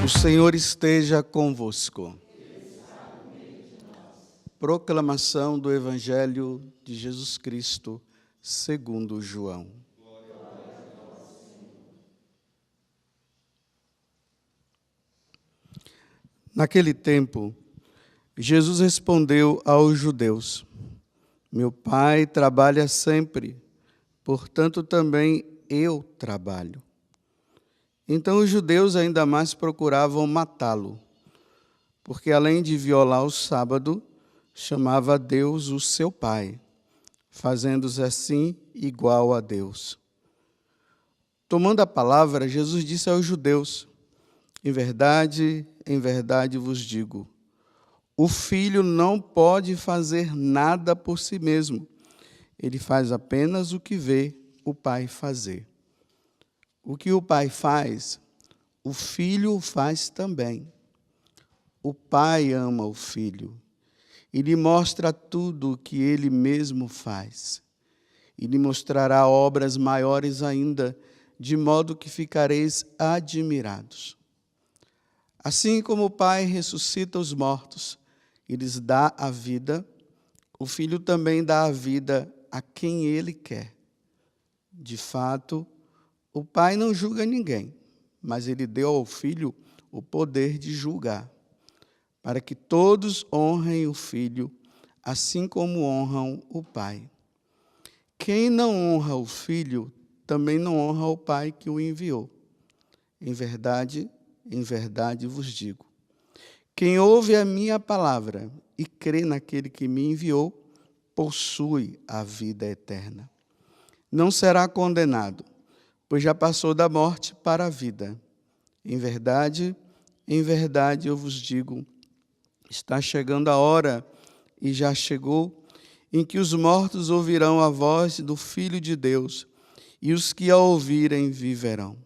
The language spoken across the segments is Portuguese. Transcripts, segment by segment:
O Senhor esteja convosco. Proclamação do Evangelho de Jesus Cristo, segundo João. Naquele tempo, Jesus respondeu aos judeus: Meu Pai trabalha sempre, portanto também eu trabalho. Então os judeus ainda mais procuravam matá-lo, porque além de violar o sábado, chamava a Deus o seu Pai, fazendo-se assim igual a Deus. Tomando a palavra, Jesus disse aos judeus: em verdade vos digo, o Filho não pode fazer nada por si mesmo. Ele faz apenas o que vê o Pai fazer. O que o Pai faz, o Filho faz também. O Pai ama o Filho e lhe mostra tudo o que ele mesmo faz. E lhe mostrará obras maiores ainda, de modo que ficareis admirados. Assim como o Pai ressuscita os mortos e lhes dá a vida, o Filho também dá a vida a quem ele quer. De fato, o Pai não julga ninguém, mas ele deu ao Filho o poder de julgar, para que todos honrem o Filho, assim como honram o Pai. Quem não honra o Filho, também não honra o Pai que o enviou. Em verdade vos digo, quem ouve a minha palavra e crê naquele que me enviou, possui a vida eterna. Não será condenado, pois já passou da morte para a vida. Em verdade eu vos digo, está chegando a hora, e já chegou, em que os mortos ouvirão a voz do Filho de Deus, e os que a ouvirem viverão.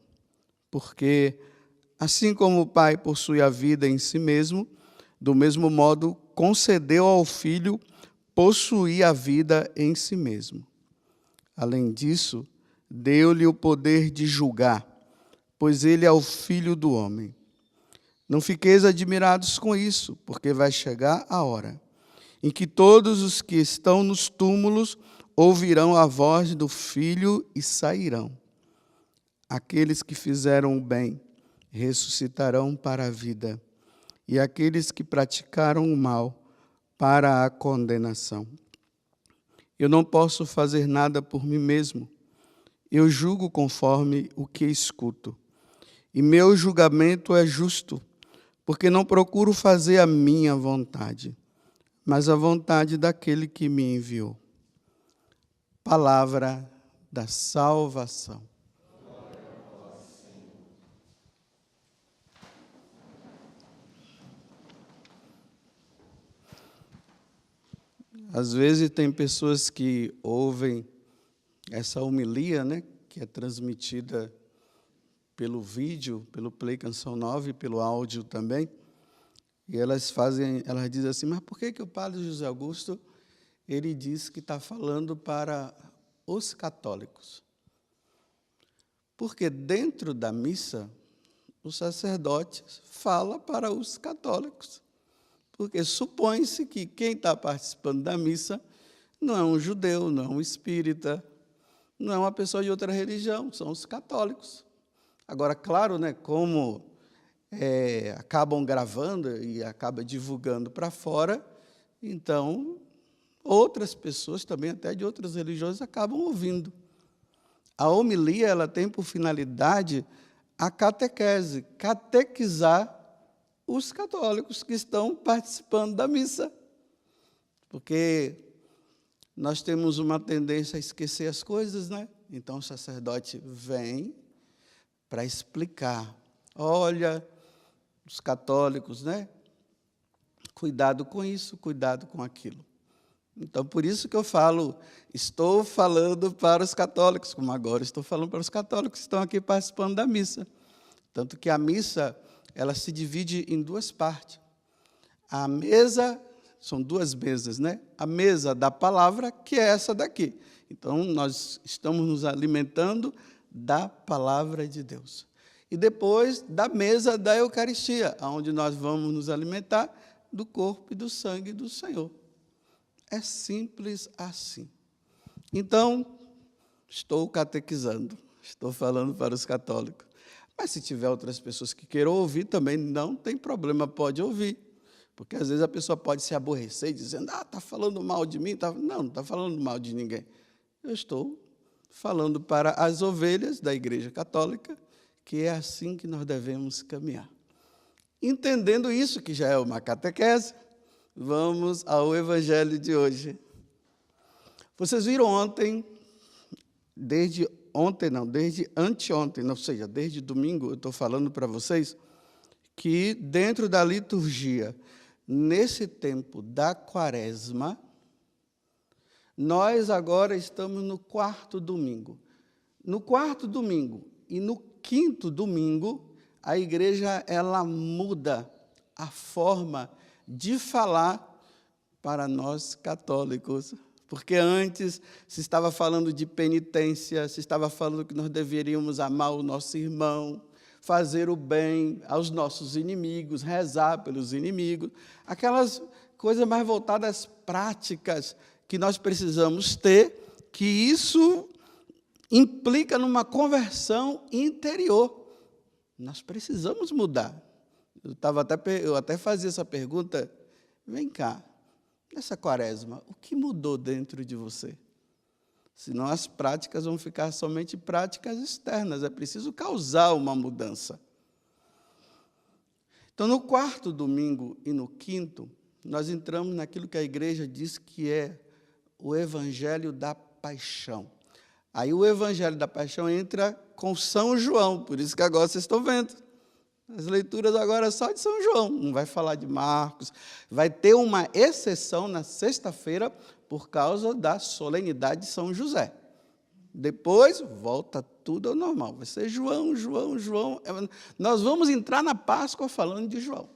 Porque, assim como o Pai possui a vida em si mesmo, do mesmo modo concedeu ao Filho possuir a vida em si mesmo. Além disso, deu-lhe o poder de julgar, pois ele é o Filho do homem. Não fiqueis admirados com isso, porque vai chegar a hora em que todos os que estão nos túmulos ouvirão a voz do Filho e sairão. Aqueles que fizeram o bem ressuscitarão para a vida, e aqueles que praticaram o mal para a condenação. Eu não posso fazer nada por mim mesmo. Eu julgo conforme o que escuto. E meu julgamento é justo, porque não procuro fazer a minha vontade, mas a vontade daquele que me enviou. Palavra da salvação. Às vezes tem pessoas que ouvem essa homilia, né, que é transmitida pelo vídeo, pelo Play Canção Nova e pelo áudio também, e elas dizem assim, mas por que o padre José Augusto, ele diz que está falando para os católicos? Porque dentro da missa, o sacerdote fala para os católicos. Porque supõe-se que quem está participando da missa não é um judeu, não é um espírita, não é uma pessoa de outra religião, são os católicos. Agora, claro, né, como acabam gravando e acabam divulgando para fora, então outras pessoas também, até de outras religiões, acabam ouvindo. A homilia ela tem por finalidade a catequese, catequizar os católicos que estão participando da missa. Porque nós temos uma tendência a esquecer as coisas, né? Então o sacerdote vem para explicar. Olha, os católicos, né? Cuidado com isso, cuidado com aquilo. Então, por isso que eu falo, estou falando para os católicos, como agora estou falando para os católicos que estão aqui participando da missa. Tanto que a missa, ela se divide em duas partes. A mesa, são duas mesas, né? A mesa da palavra, que é essa daqui. Então, nós estamos nos alimentando da palavra de Deus. E depois da mesa da Eucaristia, onde nós vamos nos alimentar do corpo e do sangue do Senhor. É simples assim. Então, estou catequizando, estou falando para os católicos. Mas se tiver outras pessoas que queiram ouvir, também não tem problema, pode ouvir. Porque às vezes a pessoa pode se aborrecer dizendo, está falando mal de mim. Não está falando mal de ninguém. Eu estou falando para as ovelhas da Igreja Católica, que é assim que nós devemos caminhar. Entendendo isso, que já é uma catequese, vamos ao Evangelho de hoje. Vocês viram ontem, desde anteontem, ou seja, desde domingo, eu estou falando para vocês, que dentro da liturgia, nesse tempo da Quaresma, nós agora estamos no 4º domingo. No 4º domingo e no 5º domingo, a igreja ela muda a forma de falar para nós católicos. Porque antes se estava falando de penitência, se estava falando que nós deveríamos amar o nosso irmão, fazer o bem aos nossos inimigos, rezar pelos inimigos, aquelas coisas mais voltadas às práticas que nós precisamos ter, que isso implica numa conversão interior. Nós precisamos mudar. Eu até fazia essa pergunta, vem cá, nessa Quaresma, o que mudou dentro de você? Senão as práticas vão ficar somente práticas externas, é preciso causar uma mudança. Então, no 4º domingo e no 5º, nós entramos naquilo que a igreja diz que é o Evangelho da Paixão. Aí o Evangelho da Paixão entra com São João, por isso que agora vocês estão vendo. As leituras agora só de São João, não vai falar de Marcos. Vai ter uma exceção na sexta-feira por causa da solenidade de São José. Depois, volta tudo ao normal. Vai ser João. Nós vamos entrar na Páscoa falando de João.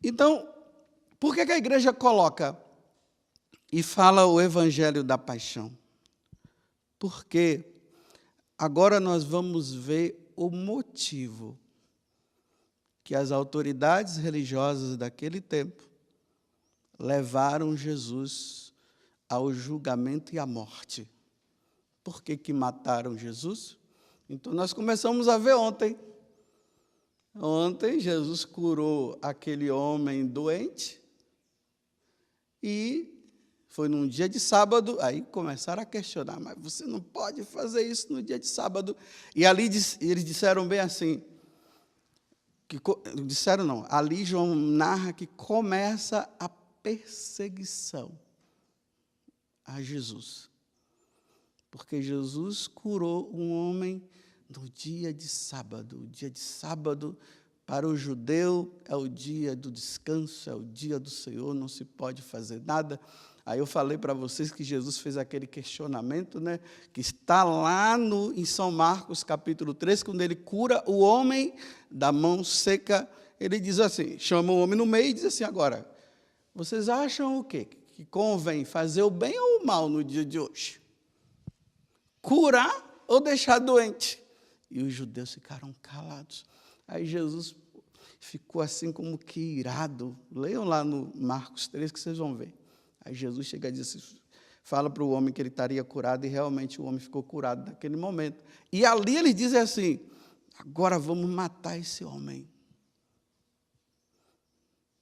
Então, por que a igreja coloca e fala o Evangelho da Paixão? Porque agora nós vamos ver o motivo que as autoridades religiosas daquele tempo levaram Jesus ao julgamento e à morte. Por que mataram Jesus? Então, nós começamos a ver ontem. Ontem, Jesus curou aquele homem doente e foi num dia de sábado, aí começaram a questionar, mas você não pode fazer isso no dia de sábado. E ali eles disseram bem assim, ali João narra que começa a perseguição a Jesus. Porque Jesus curou um homem no dia de sábado. O dia de sábado, para o judeu, é o dia do descanso, é o dia do Senhor, não se pode fazer nada. Aí eu falei para vocês que Jesus fez aquele questionamento, né, que está lá em São Marcos, capítulo 3, quando ele cura o homem da mão seca. Ele diz assim, chama o homem no meio e diz assim, agora, vocês acham o quê? Que convém fazer o bem ou o mal no dia de hoje? Curar ou deixar doente? E os judeus ficaram calados. Aí Jesus ficou assim como que irado. Leiam lá no Marcos 3 que vocês vão ver. Aí Jesus chega e diz assim, fala para o homem que ele estaria curado, e realmente o homem ficou curado naquele momento. E ali eles dizem assim, agora vamos matar esse homem.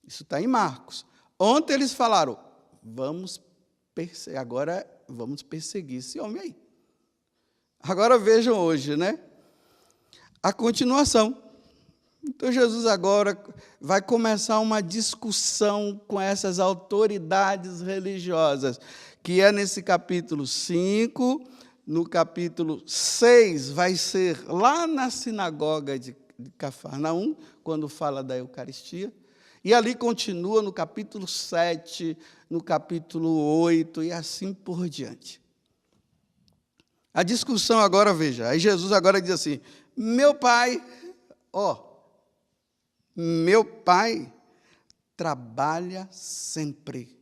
Isso está em Marcos. Ontem eles falaram, agora vamos perseguir esse homem aí. Agora vejam hoje, né? A continuação. Então, Jesus agora vai começar uma discussão com essas autoridades religiosas, que é nesse capítulo 5, no capítulo 6, vai ser lá na sinagoga de Cafarnaum, quando fala da Eucaristia, e ali continua no capítulo 7, no capítulo 8, e assim por diante. A discussão agora, veja, aí Jesus agora diz assim, meu pai trabalha sempre.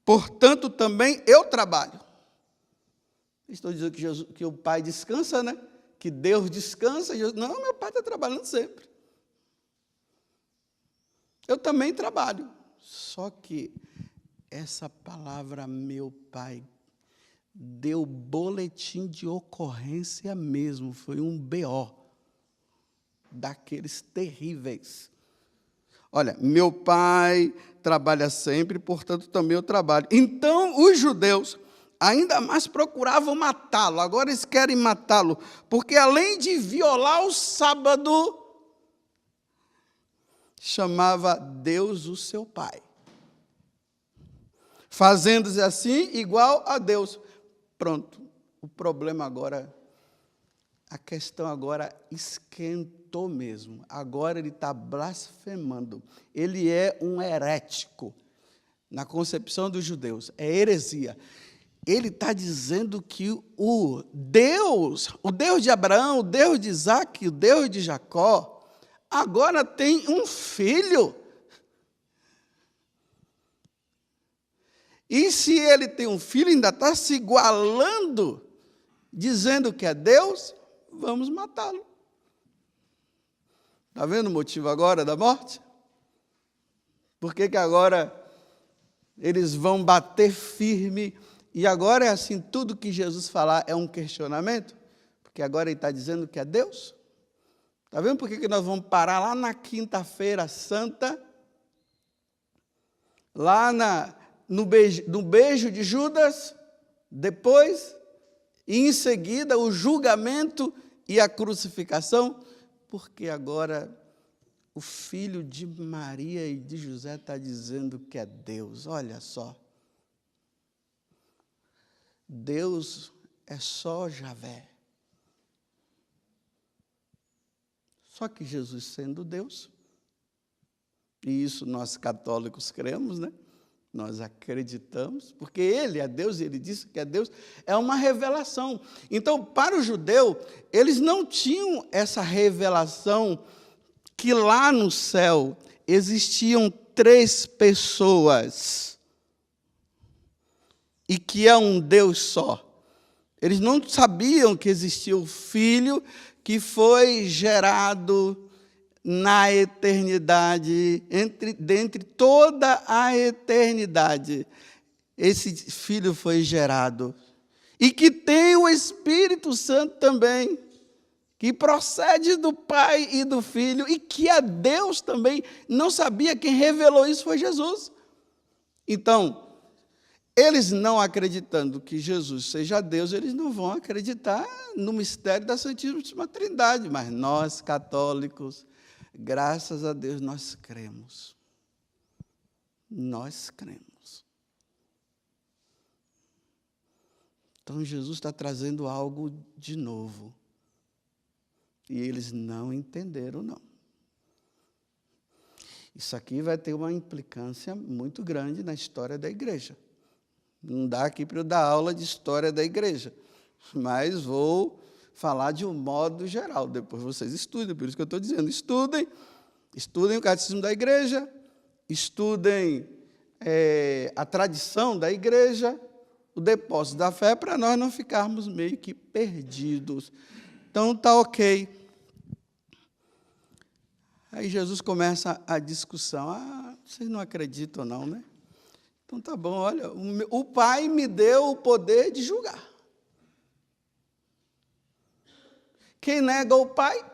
Portanto, também eu trabalho. Estou dizendo que o Pai descansa, né? Que Deus descansa. Jesus, não, meu Pai está trabalhando sempre. Eu também trabalho. Só que essa palavra, meu Pai, deu boletim de ocorrência mesmo. Foi um BO daqueles terríveis. Olha, meu Pai trabalha sempre, portanto também eu trabalho. Então os judeus ainda mais procuravam matá-lo. Agora eles querem matá-lo, porque além de violar o sábado, chamava Deus o seu Pai, fazendo-se assim igual a Deus. Pronto, o problema agora, a questão agora esquentou mesmo. Agora ele está blasfemando. Ele é um herético na concepção dos judeus. É heresia. Ele está dizendo que o Deus de Abraão, o Deus de Isaac, o Deus de Jacó, agora tem um filho. E se ele tem um filho, ainda está se igualando, dizendo que é Deus, vamos matá-lo. Está vendo o motivo agora da morte? Por que agora eles vão bater firme? E agora é assim, tudo que Jesus falar é um questionamento? Porque agora ele está dizendo que é Deus? Está vendo por que nós vamos parar lá na quinta-feira santa? Lá no beijo de Judas, depois, e em seguida, o julgamento e a crucificação, porque agora o filho de Maria e de José está dizendo que é Deus. Olha só. Deus é só Javé. Só que Jesus sendo Deus, e isso nós católicos cremos, né? Nós acreditamos, porque Ele é Deus, e Ele disse que é Deus, é uma revelação. Então, para o judeu, eles não tinham essa revelação que lá no céu existiam 3 pessoas e que é um Deus só. Eles não sabiam que existia o Filho que foi gerado na eternidade, dentre toda a eternidade, esse Filho foi gerado. E que tem o Espírito Santo também, que procede do Pai e do Filho, e que é Deus também. Não sabia, quem revelou isso foi Jesus. Então, eles não acreditando que Jesus seja Deus, eles não vão acreditar no mistério da Santíssima Trindade. Mas nós, católicos, graças a Deus, nós cremos. Nós cremos. Então, Jesus está trazendo algo de novo. E eles não entenderam, não. Isso aqui vai ter uma implicância muito grande na história da igreja. Não dá aqui para eu dar aula de história da igreja, mas vou falar de um modo geral. Depois vocês estudem, por isso que eu estou dizendo, estudem o catecismo da igreja, estudem a tradição da igreja, o depósito da fé, para nós não ficarmos meio que perdidos. Então, está ok. Aí Jesus começa a discussão. Vocês não acreditam não, né? Então, tá bom, olha, o Pai me deu o poder de julgar. Quem nega o Pai,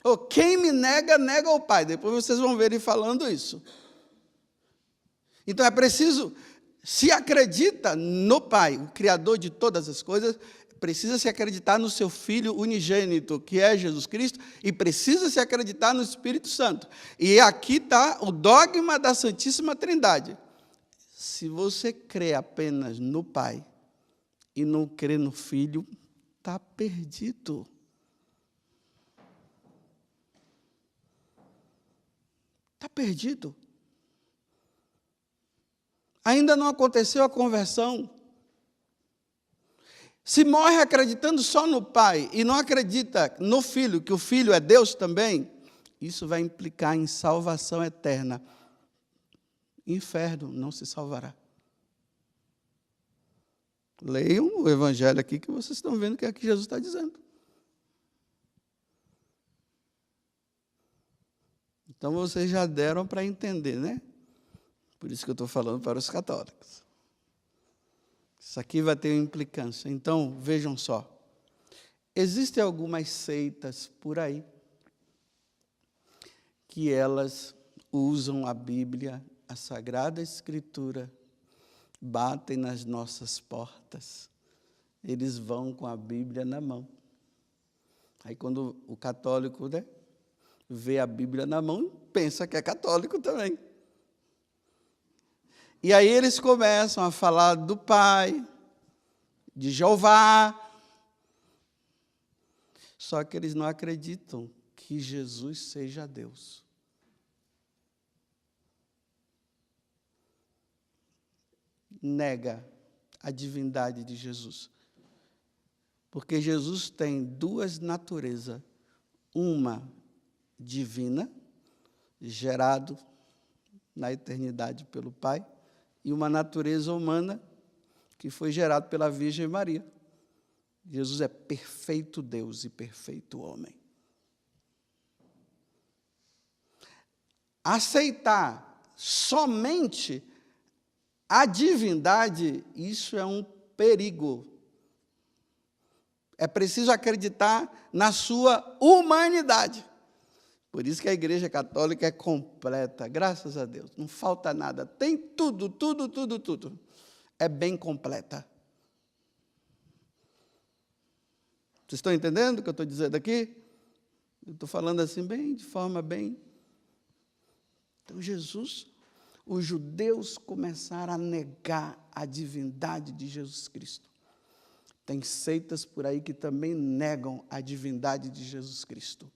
ou quem me nega, nega o Pai. Depois vocês vão ver ele falando isso. Então, é preciso, se acredita no Pai, o Criador de todas as coisas, precisa se acreditar no seu Filho unigênito, que é Jesus Cristo, e precisa se acreditar no Espírito Santo. E aqui está o dogma da Santíssima Trindade. Se você crê apenas no Pai e não crê no Filho, está perdido. Está perdido. Ainda não aconteceu a conversão. Se morre acreditando só no Pai e não acredita no Filho, que o Filho é Deus também, isso vai implicar em salvação eterna. Inferno não se salvará. Leiam o Evangelho aqui que vocês estão vendo o que é que Jesus está dizendo. Então, vocês já deram para entender, né? Por isso que eu estou falando para os católicos. Isso aqui vai ter uma implicância. Então, vejam só. Existem algumas seitas por aí que elas usam a Bíblia, a Sagrada Escritura, batem nas nossas portas. Eles vão com a Bíblia na mão. Aí, quando o católico, né, vê a Bíblia na mão, pensa que é católico também. E aí eles começam a falar do Pai, de Jeová. Só que eles não acreditam que Jesus seja Deus. Nega a divindade de Jesus. Porque Jesus tem duas naturezas. Uma divina, gerado na eternidade pelo Pai, e uma natureza humana que foi gerado pela Virgem Maria. Jesus é perfeito Deus e perfeito homem. Aceitar somente a divindade, isso é um perigo. É preciso acreditar na sua humanidade. Por isso que a Igreja Católica é completa, graças a Deus. Não falta nada, tem tudo, tudo, tudo, tudo. É bem completa. Vocês estão entendendo o que eu estou dizendo aqui? Eu estou falando assim, bem, de forma bem... Então, Jesus, os judeus começaram a negar a divindade de Jesus Cristo. Tem seitas por aí que também negam a divindade de Jesus Cristo.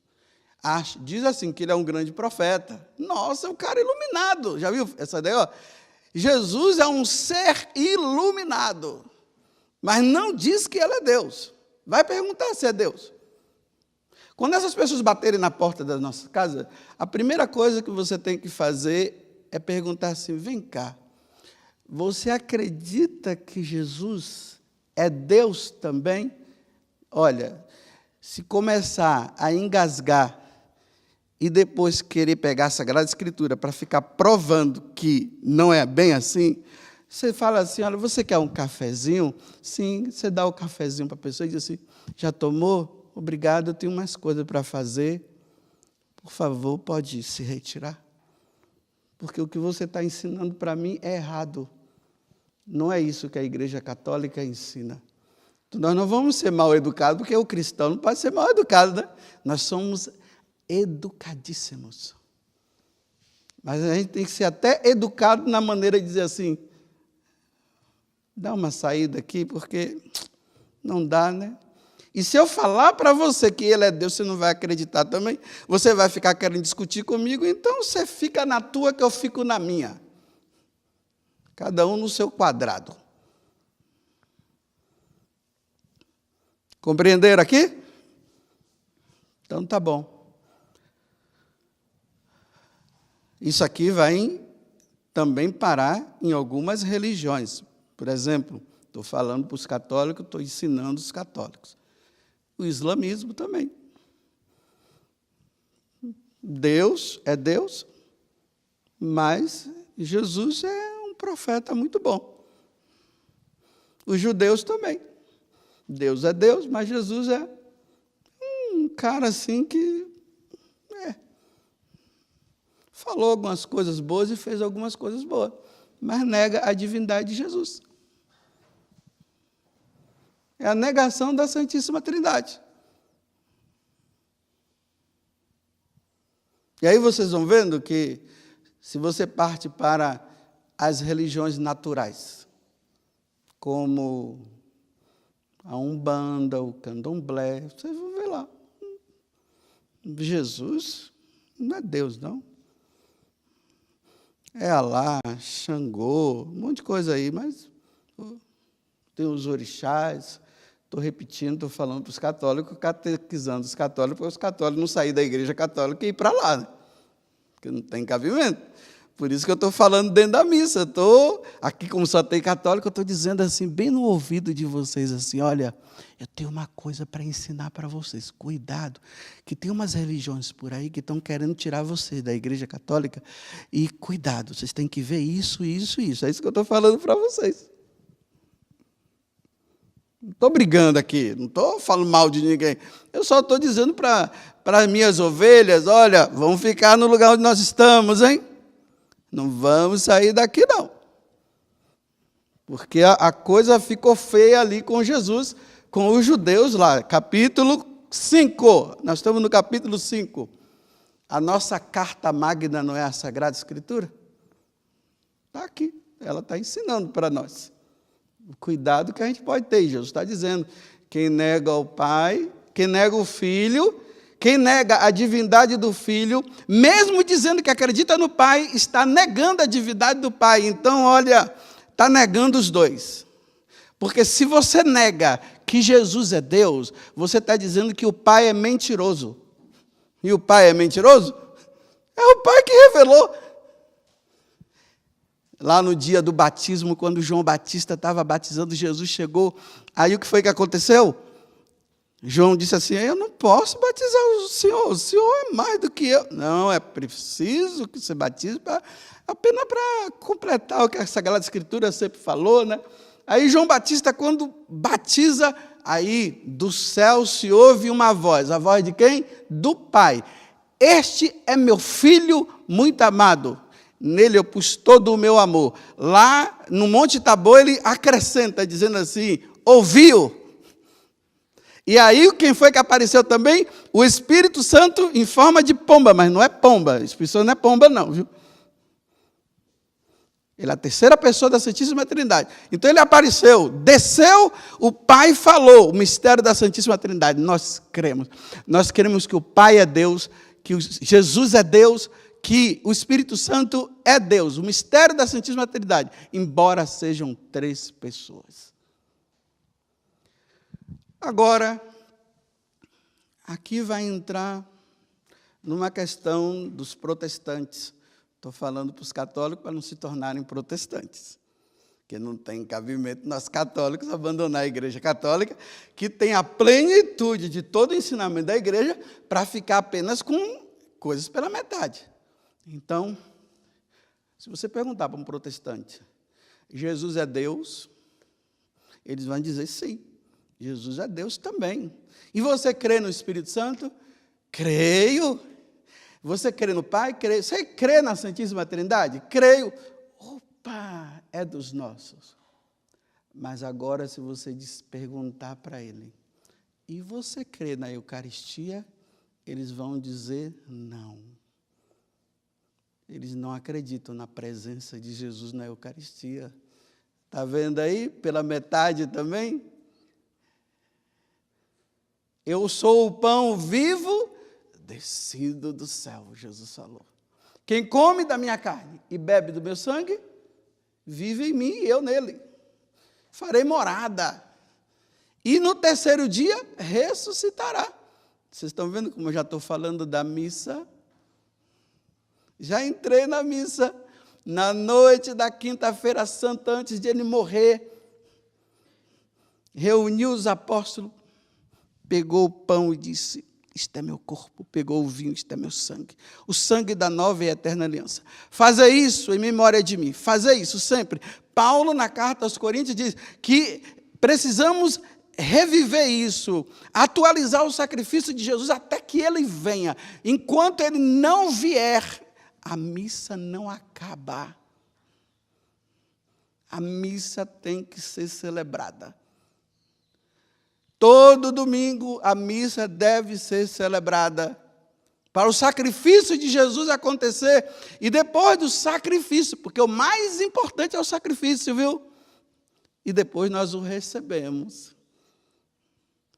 Diz assim, que ele é um grande profeta. Nossa, é um cara iluminado. Já viu essa ideia? Ó? Jesus é um ser iluminado, mas não diz que ele é Deus. Vai perguntar se é Deus. Quando essas pessoas baterem na porta da nossa casa, a primeira coisa que você tem que fazer é perguntar assim, vem cá, você acredita que Jesus é Deus também? Olha, se começar a engasgar e depois querer pegar a Sagrada Escritura para ficar provando que não é bem assim, você fala assim, olha, você quer um cafezinho? Sim, você dá o cafezinho para a pessoa e diz assim, já tomou? Obrigado, eu tenho mais coisas para fazer. Por favor, pode se retirar. Porque o que você está ensinando para mim é errado. Não é isso que a Igreja Católica ensina. Então, nós não vamos ser mal educados, porque o cristão não pode ser mal educado, né? Nós somos educadíssimos. Mas a gente tem que ser até educado na maneira de dizer assim, dá uma saída aqui, porque não dá, né? E se eu falar para você que ele é Deus, você não vai acreditar também, você vai ficar querendo discutir comigo, então você fica na tua que eu fico na minha. Cada um no seu quadrado. Compreenderam aqui? Então tá bom. Isso aqui vai também parar em algumas religiões. Por exemplo, estou falando para os católicos, estou ensinando os católicos. O islamismo também. Deus é Deus, mas Jesus é um profeta muito bom. Os judeus também. Deus é Deus, mas Jesus é um cara assim que falou algumas coisas boas e fez algumas coisas boas, mas nega a divindade de Jesus. É a negação da Santíssima Trindade. E aí vocês vão vendo que, se você parte para as religiões naturais, como a Umbanda, o Candomblé, vocês vão ver lá. Jesus não é Deus, não. É Alá, Xangô, um monte de coisa aí, mas tem os orixás. Estou repetindo, estou falando para os católicos, catequizando os católicos, para os católicos não saírem da Igreja Católica e ir para lá, né? Porque não tem cabimento. Por isso que eu estou falando dentro da missa. Eu estou aqui, como só tem católico, eu estou dizendo assim, bem no ouvido de vocês, assim, olha, eu tenho uma coisa para ensinar para vocês. Cuidado, que tem umas religiões por aí que estão querendo tirar você da Igreja Católica. E cuidado, vocês têm que ver isso, isso, isso. É isso que eu estou falando para vocês. Não estou brigando aqui, não estou falando mal de ninguém. Eu só estou dizendo para as minhas ovelhas, olha, vamos ficar no lugar onde nós estamos, hein? Não vamos sair daqui, não. Porque a coisa ficou feia ali com Jesus, com os judeus lá. Capítulo 5. Nós estamos no capítulo 5. A nossa carta magna não é a Sagrada Escritura? Está aqui. Ela está ensinando para nós. O cuidado que a gente pode ter. Jesus está dizendo, quem nega o Pai, quem nega o Filho, quem nega a divindade do Filho, mesmo dizendo que acredita no Pai, está negando a divindade do Pai. Então, olha, está negando os dois. Porque se você nega que Jesus é Deus, você está dizendo que o Pai é mentiroso. E o Pai é mentiroso? É o Pai que revelou. Lá no dia do batismo, quando João Batista estava batizando, Jesus chegou. Aí o que foi que aconteceu? João disse assim, eu não posso batizar o senhor é mais do que eu. Não, é preciso que você batize apenas para completar o que a Sagrada Escritura sempre falou, né? Aí João Batista, quando batiza, aí do céu se ouve uma voz. A voz de quem? Do Pai. Este é meu filho muito amado. Nele eu pus todo o meu amor. Lá no Monte Tabor ele acrescenta, dizendo assim, ouviu. E aí, quem foi que apareceu também? O Espírito Santo em forma de pomba, mas não é pomba. O Espírito Santo não é pomba, não, viu? Ele é a terceira pessoa da Santíssima Trindade. Então, ele apareceu, desceu, o Pai falou, o mistério da Santíssima Trindade. Nós cremos que o Pai é Deus, que Jesus é Deus, que o Espírito Santo é Deus. O mistério da Santíssima Trindade, embora sejam 3 pessoas. Agora, aqui vai entrar numa questão dos protestantes. Estou falando para os católicos para não se tornarem protestantes. Porque não tem cabimento nós católicos abandonar a Igreja Católica, que tem a plenitude de todo o ensinamento da Igreja, para ficar apenas com coisas pela metade. Então, se você perguntar para um protestante, Jesus é Deus? Eles vão dizer sim. Jesus é Deus também. E você crê no Espírito Santo? Creio. Você crê no Pai? Creio. Você crê na Santíssima Trindade? Creio. Opa, é dos nossos. Mas agora, se você perguntar para ele, e você crê na Eucaristia? Eles vão dizer não. Eles não acreditam na presença de Jesus na Eucaristia. Está vendo aí? Pela metade também. Eu sou o pão vivo, descido do céu, Jesus falou. Quem come da minha carne e bebe do meu sangue, vive em mim e eu nele. Farei morada. E no terceiro dia, ressuscitará. Vocês estão vendo como eu já estou falando da missa? Já entrei na missa, na noite da quinta-feira santa, antes de ele morrer. Reuniu os apóstolos, pegou o pão e disse, isto é meu corpo, pegou o vinho, isto é meu sangue. O sangue da nova e eterna aliança. Fazer isso em memória de mim, fazer isso sempre. Paulo, na carta aos Coríntios, diz que precisamos reviver isso, atualizar o sacrifício de Jesus até que ele venha. Enquanto ele não vier, a missa não acaba. A missa tem que ser celebrada. Todo domingo a missa deve ser celebrada para o sacrifício de Jesus acontecer. E depois do sacrifício, porque o mais importante é o sacrifício, viu? E depois nós o recebemos.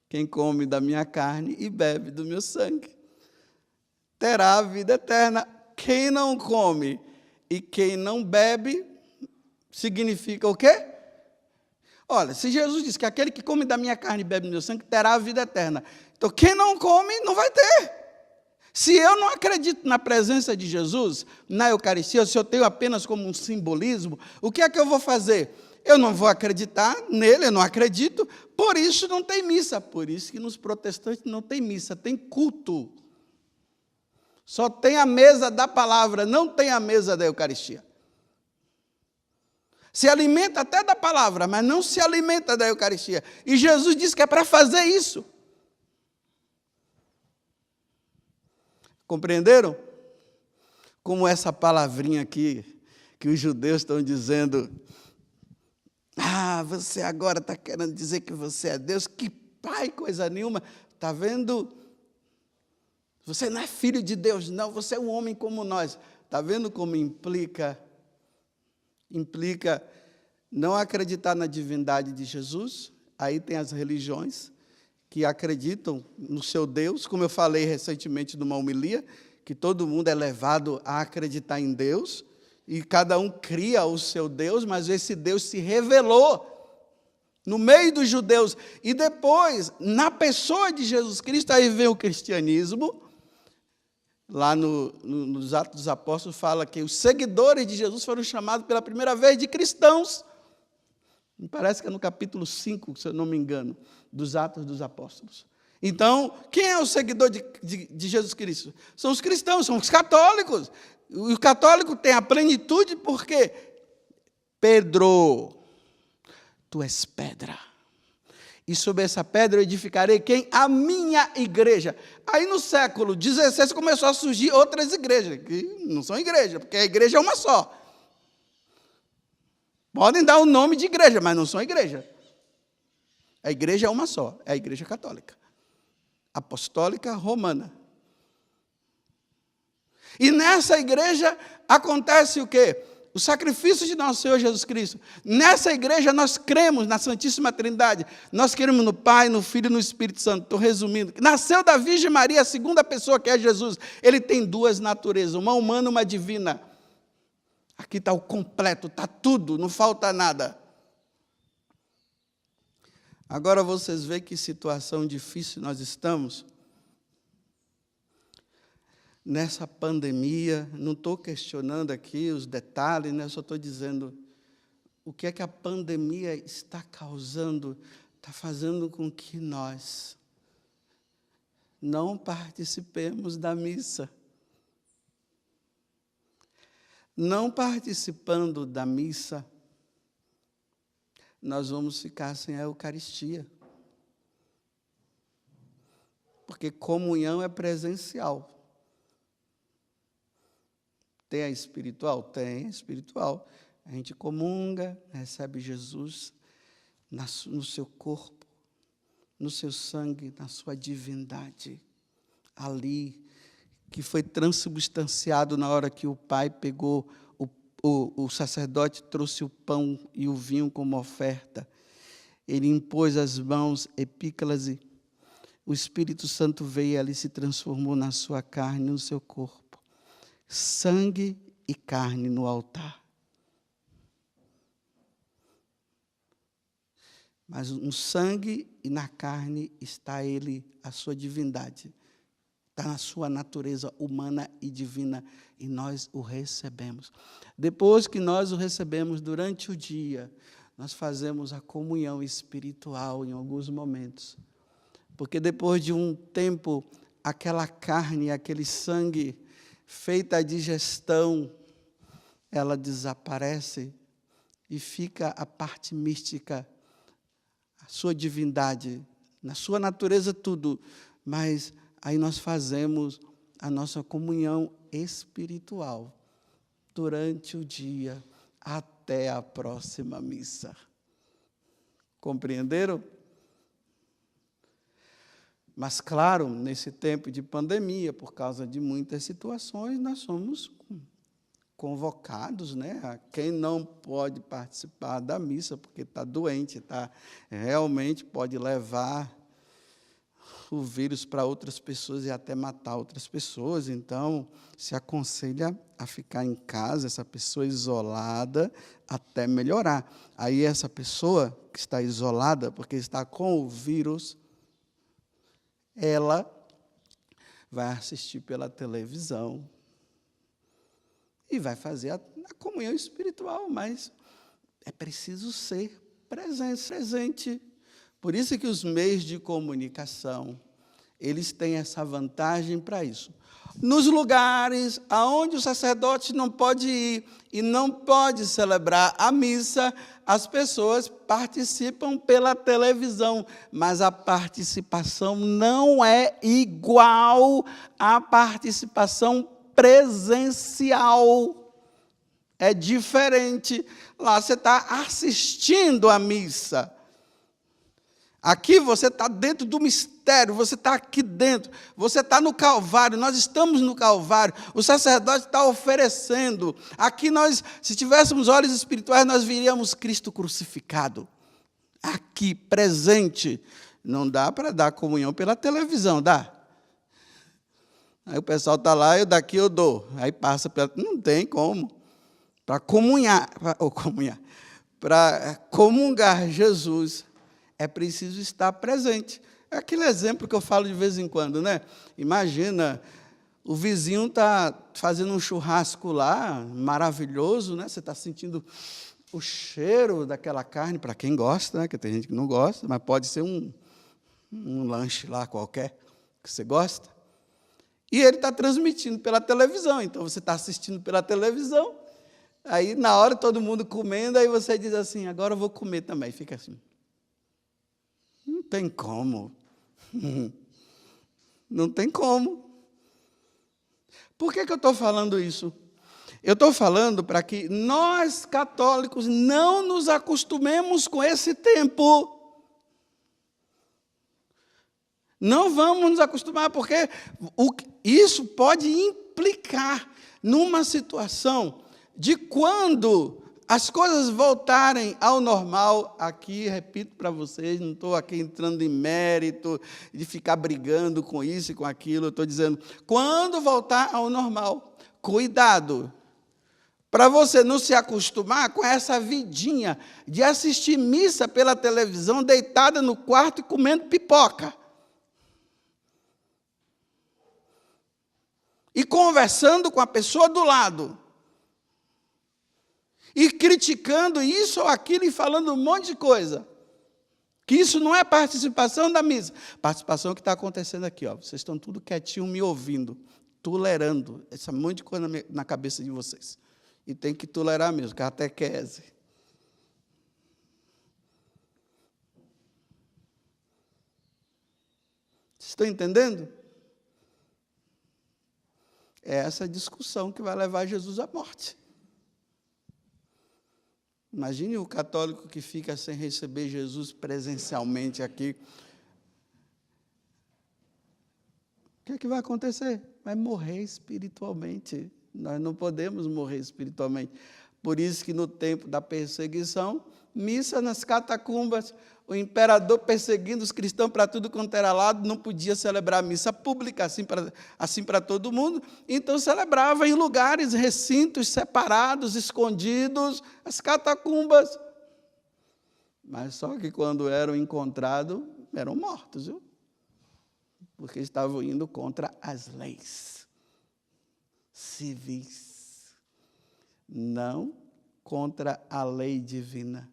Quem come da minha carne e bebe do meu sangue terá a vida eterna. Quem não come e quem não bebe, significa o quê? Olha, se Jesus diz que aquele que come da minha carne e bebe do meu sangue terá a vida eterna. Então, quem não come, não vai ter. Se eu não acredito na presença de Jesus, na Eucaristia, se eu tenho apenas como um simbolismo, o que é que eu vou fazer? Eu não vou acreditar nele, eu não acredito, por isso não tem missa. Por isso que nos protestantes não tem missa, tem culto. Só tem a mesa da palavra, não tem a mesa da Eucaristia. Se alimenta até da palavra, mas não se alimenta da Eucaristia. E Jesus disse que é para fazer isso. Compreenderam? Como essa palavrinha aqui, que os judeus estão dizendo, você agora está querendo dizer que você é Deus, que pai, coisa nenhuma. Está vendo? Você não é filho de Deus, não, você é um homem como nós. Está vendo como implica não acreditar na divindade de Jesus? Aí tem as religiões que acreditam no seu Deus, como eu falei recentemente numa homilia, que todo mundo é levado a acreditar em Deus, e cada um cria o seu Deus, mas esse Deus se revelou no meio dos judeus. E depois, na pessoa de Jesus Cristo, aí vem o cristianismo. Lá nos Atos dos Apóstolos fala que os seguidores de Jesus foram chamados pela primeira vez de cristãos. Me parece que é no capítulo 5, se eu não me engano, dos Atos dos Apóstolos. Então, quem é o seguidor de Jesus Cristo? São os cristãos, são os católicos. O católico tem a plenitude porque Pedro, tu és pedra. E sobre essa pedra eu edificarei quem? A minha igreja. Aí no século XVI começou a surgir outras igrejas, que não são igrejas, porque a igreja é uma só. Podem dar o nome de igreja, mas não são igreja. A igreja é uma só, é a igreja católica, apostólica romana. E nessa igreja acontece o quê? O sacrifício de nosso Senhor Jesus Cristo. Nessa igreja nós cremos na Santíssima Trindade. Nós cremos no Pai, no Filho e no Espírito Santo. Estou resumindo. Nasceu da Virgem Maria, a segunda pessoa que é Jesus. Ele tem duas naturezas, uma humana e uma divina. Aqui está o completo, está tudo, não falta nada. Agora vocês veem que situação difícil nós estamos. Nessa pandemia, não estou questionando aqui os detalhes, né? Só estou dizendo o que é que a pandemia está causando, está fazendo com que nós não participemos da missa. Não participando da missa, nós vamos ficar sem a Eucaristia. Porque comunhão é presencial. Tem a espiritual? Tem a espiritual. A gente comunga, recebe Jesus no seu corpo, no seu sangue, na sua divindade. Ali, que foi transubstanciado na hora que o Pai pegou, o sacerdote trouxe o pão e o vinho como oferta. Ele impôs as mãos, epíclase. O Espírito Santo veio e ali se transformou na sua carne, no seu corpo. Sangue e carne no altar. Mas no sangue e na carne está ele, a sua divindade. Está na sua natureza humana e divina, e nós o recebemos. Depois que nós o recebemos durante o dia, nós fazemos a comunhão espiritual em alguns momentos. Porque depois de um tempo, aquela carne, aquele sangue, feita a digestão, ela desaparece e fica a parte mística, a sua divindade, na sua natureza tudo, mas aí nós fazemos a nossa comunhão espiritual durante o dia até a próxima missa. Compreenderam? Mas, claro, nesse tempo de pandemia, por causa de muitas situações, nós somos convocados, né? A quem não pode participar da missa, porque está doente, realmente pode levar o vírus para outras pessoas e até matar outras pessoas. Então, se aconselha a ficar em casa, essa pessoa isolada, até melhorar. Aí, essa pessoa que está isolada, porque está com o vírus, ela vai assistir pela televisão e vai fazer a comunhão espiritual, mas é preciso ser presente. Por isso que os meios de comunicação, eles têm essa vantagem para isso. Nos lugares aonde o sacerdote não pode ir e não pode celebrar a missa, as pessoas participam pela televisão, mas a participação não é igual à participação presencial. É diferente. Lá você está assistindo a missa. Aqui você está dentro do mistério, você está aqui dentro, você está no Calvário, nós estamos no Calvário, o sacerdote está oferecendo. Aqui nós, se tivéssemos olhos espirituais, nós veríamos Cristo crucificado. Aqui, presente. Não dá para dar comunhão pela televisão, dá? Aí o pessoal está lá, eu daqui eu dou. Aí passa pela... Não tem como. Para comungar Jesus, é preciso estar presente. É aquele exemplo que eu falo de vez em quando, né? Imagina, o vizinho está fazendo um churrasco lá, maravilhoso, né? Você está sentindo o cheiro daquela carne, para quem gosta, né? Que tem gente que não gosta, mas pode ser um lanche lá qualquer que você gosta. E ele está transmitindo pela televisão, então você está assistindo pela televisão, aí na hora todo mundo comendo, aí você diz assim, agora eu vou comer também, fica assim. Não tem como. Não tem como. Por que eu estou falando isso? Eu estou falando para que nós, católicos, não nos acostumemos com esse tempo. Não vamos nos acostumar, porque isso pode implicar numa situação de quando as coisas voltarem ao normal. Aqui, repito para vocês, não estou aqui entrando em mérito de ficar brigando com isso e com aquilo, eu estou dizendo, quando voltar ao normal, cuidado, para você não se acostumar com essa vidinha de assistir missa pela televisão, deitada no quarto e comendo pipoca. E conversando com a pessoa do lado. E criticando isso ou aquilo e falando um monte de coisa. Que isso não é participação da missa. Participação que está acontecendo aqui. Ó. Vocês estão tudo quietinho me ouvindo, tolerando essa monte de coisa na cabeça de vocês. E tem que tolerar mesmo, catequese. Vocês estão entendendo? É essa discussão que vai levar Jesus à morte. Imagine o católico que fica sem receber Jesus presencialmente aqui. O que é que vai acontecer? Vai morrer espiritualmente. Nós não podemos morrer espiritualmente. Por isso que no tempo da perseguição, missa nas catacumbas, o imperador perseguindo os cristãos para tudo quanto era lado, não podia celebrar missa pública assim para todo mundo, então celebrava em lugares, recintos separados, escondidos, as catacumbas. Mas só que quando eram encontrados, eram mortos, viu? Porque estavam indo contra as leis civis, não contra a lei divina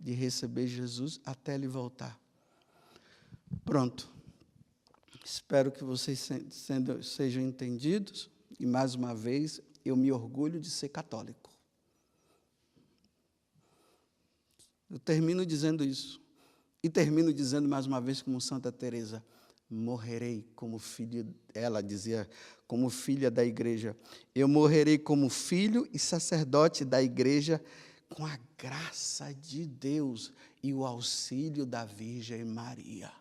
de receber Jesus até ele voltar. Pronto. Espero que vocês sejam entendidos. E, mais uma vez, eu me orgulho de ser católico. Eu termino dizendo isso. E termino dizendo, mais uma vez, como Santa Teresa, morrerei como filho, ela dizia, como filha da igreja. Eu morrerei como filho e sacerdote da igreja, com a graça de Deus e o auxílio da Virgem Maria.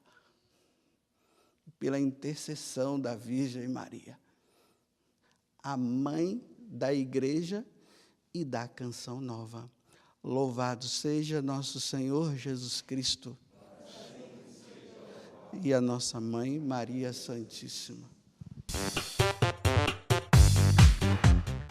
Pela intercessão da Virgem Maria. A mãe da igreja e da canção nova. Louvado seja nosso Senhor Jesus Cristo. E a nossa mãe Maria Santíssima.